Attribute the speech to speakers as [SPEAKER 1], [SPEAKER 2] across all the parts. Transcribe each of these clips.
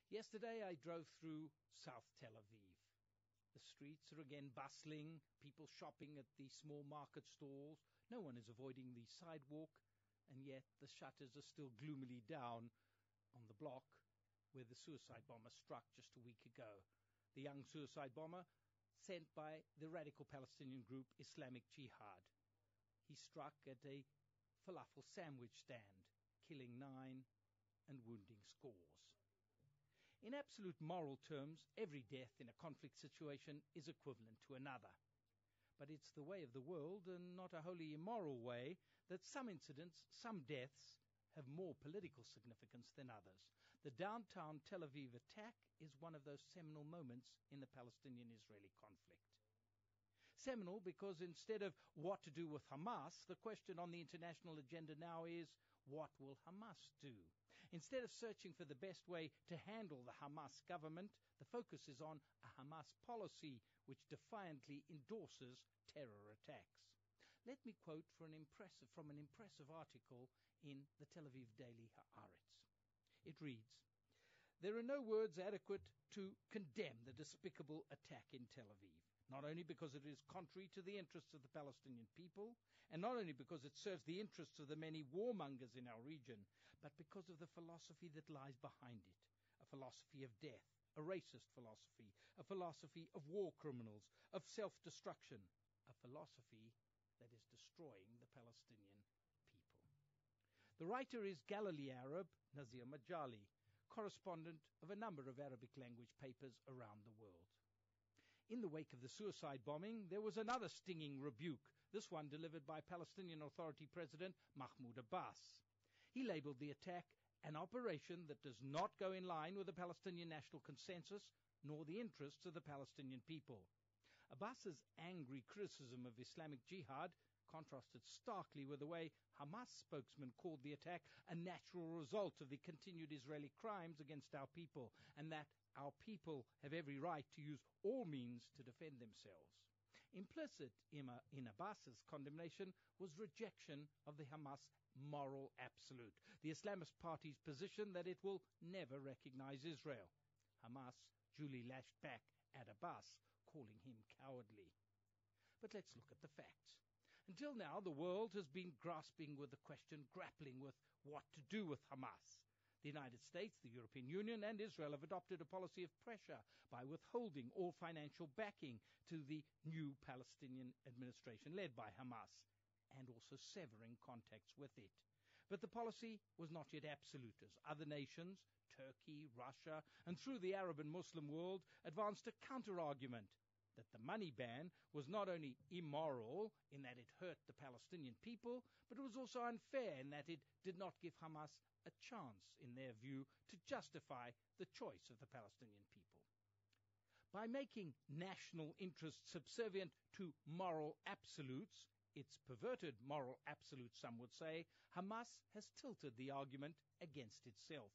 [SPEAKER 1] Yesterday I drove through South Tel Aviv. The streets are again bustling, people shopping at the small market stalls. No one is avoiding the sidewalk, and yet the shutters are still gloomily down on the block where the suicide bomber struck just a week ago. The young suicide bomber sent by the radical Palestinian group Islamic Jihad. He struck at a falafel sandwich stand, killing 9 and wounding scores. In absolute moral terms, every death in a conflict situation is equivalent to another. But it's the way of the world, and not a wholly immoral way, that some incidents, some deaths, have more political significance than others. The downtown Tel Aviv attack is one of those seminal moments in the Palestinian-Israeli conflict. Seminal because instead of what to do with Hamas, the question on the international agenda now is, what will Hamas do? Instead of searching for the best way to handle the Hamas government, the focus is on a Hamas policy which defiantly endorses terror attacks. Let me quote from an impressive article in the Tel Aviv Daily Haaretz. It reads, "There are no words adequate to condemn the despicable attack in Tel Aviv. Not only because it is contrary to the interests of the Palestinian people, and not only because it serves the interests of the many warmongers in our region, but because of the philosophy that lies behind it, a philosophy of death, a racist philosophy, a philosophy of war criminals, of self-destruction, a philosophy that is destroying the Palestinian people." The writer is Galilee Arab Nazir Majali, correspondent of a number of Arabic language papers around the world. In the wake of the suicide bombing, there was another stinging rebuke, this one delivered by Palestinian Authority President Mahmoud Abbas. He labeled the attack an operation that does not go in line with the Palestinian national consensus nor the interests of the Palestinian people. Abbas's angry criticism of Islamic Jihad contrasted starkly with the way Hamas spokesman called the attack a natural result of the continued Israeli crimes against our people, and that our people have every right to use all means to defend themselves. Implicit in Abbas's condemnation was rejection of the Hamas moral absolute, the Islamist party's position that it will never recognize Israel. Hamas duly lashed back at Abbas, calling him cowardly. But let's look at the facts. Until now, the world has been grasping with the question, grappling with what to do with Hamas. The United States, the European Union, and Israel have adopted a policy of pressure by withholding all financial backing to the new Palestinian administration led by Hamas, and also severing contacts with it. But the policy was not yet absolute, as other nations, Turkey, Russia, and through the Arab and Muslim world, advanced a counter-argument that the money ban was not only immoral in that it hurt the Palestinian people, but it was also unfair in that it did not give Hamas a chance, in their view, to justify the choice of the Palestinian people. By making national interests subservient to moral absolutes, its perverted moral absolutes, some would say, Hamas has tilted the argument against itself.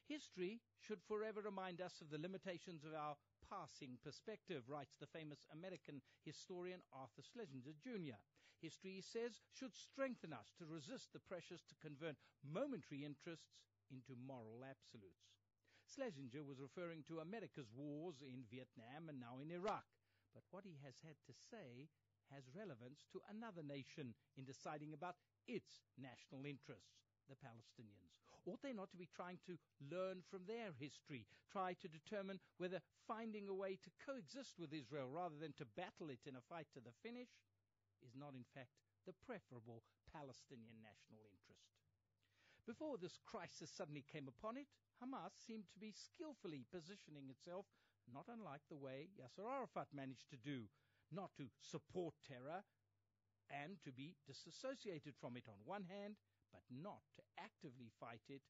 [SPEAKER 1] History should forever remind us of the limitations of our passing perspective, writes the famous American historian Arthur Schlesinger Jr. History, he says, should strengthen us to resist the pressures to convert momentary interests into moral absolutes. Schlesinger was referring to America's wars in Vietnam and now in Iraq, but what he has had to say has relevance to another nation in deciding about its national interests, the Palestinians. Ought they not to be trying to learn from their history, try to determine whether finding a way to coexist with Israel rather than to battle it in a fight to the finish is not in fact the preferable Palestinian national interest? Before this crisis suddenly came upon it, Hamas seemed to be skillfully positioning itself, not unlike the way Yasser Arafat managed to do, not to support terror and to be disassociated from it on one hand, but not to actively fight it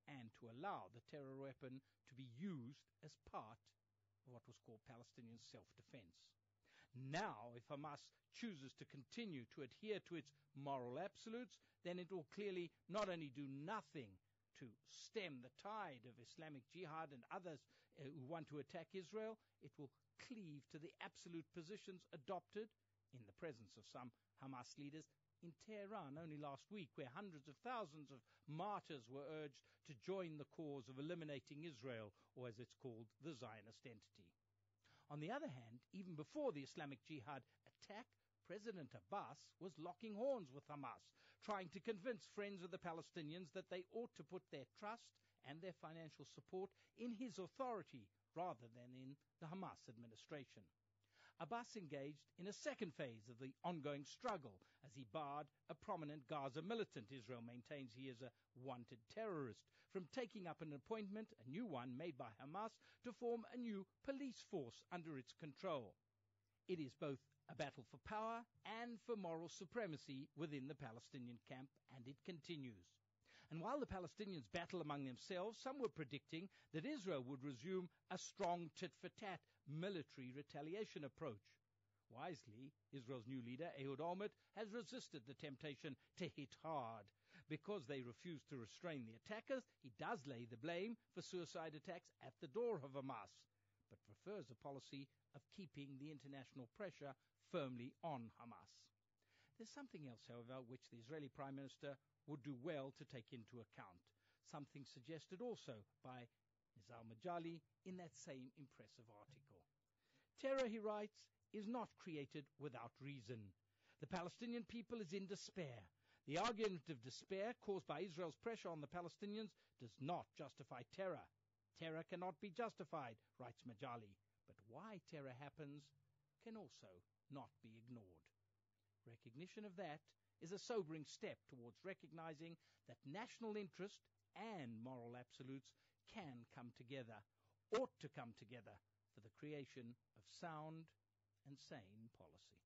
[SPEAKER 1] and to allow the terror weapon to be used as part of what was called Palestinian self-defense. Now, if Hamas chooses to continue to adhere to its moral absolutes, then it will clearly not only do nothing to stem the tide of Islamic Jihad and others who want to attack Israel, it will cleave to the absolute positions adopted, in the presence of some Hamas leaders, in Tehran only last week, where hundreds of thousands of martyrs were urged to join the cause of eliminating Israel, or as it's called, the Zionist entity. On the other hand, even before the Islamic Jihad attack, President Abbas was locking horns with Hamas, trying to convince friends of the Palestinians that they ought to put their trust and their financial support in his authority rather than in the Hamas administration. Abbas engaged in a second phase of the ongoing struggle as he barred a prominent Gaza militant Israel maintains he is a wanted terrorist from taking up an appointment, a new one made by Hamas, to form a new police force under its control. It is both a battle for power and for moral supremacy within the Palestinian camp, and it continues. And while the Palestinians battle among themselves, some were predicting that Israel would resume a strong tit-for-tat military retaliation approach. Wisely, Israel's new leader, Ehud Olmert, has resisted the temptation to hit hard. Because they refuse to restrain the attackers, he does lay the blame for suicide attacks at the door of Hamas, but prefers a policy of keeping the international pressure firmly on Hamas. There's something else, however, which the Israeli Prime Minister would do well to take into account, something suggested also by Nizar Majali in that same impressive article. Terror, he writes, is not created without reason. The Palestinian people is in despair. The argument of despair caused by Israel's pressure on the Palestinians does not justify terror. Terror cannot be justified, writes Majali, but why terror happens can also not be ignored. Recognition of that is a sobering step towards recognizing that national interest and moral absolutes can come together, ought to come together, for the creation of sound and sane policy.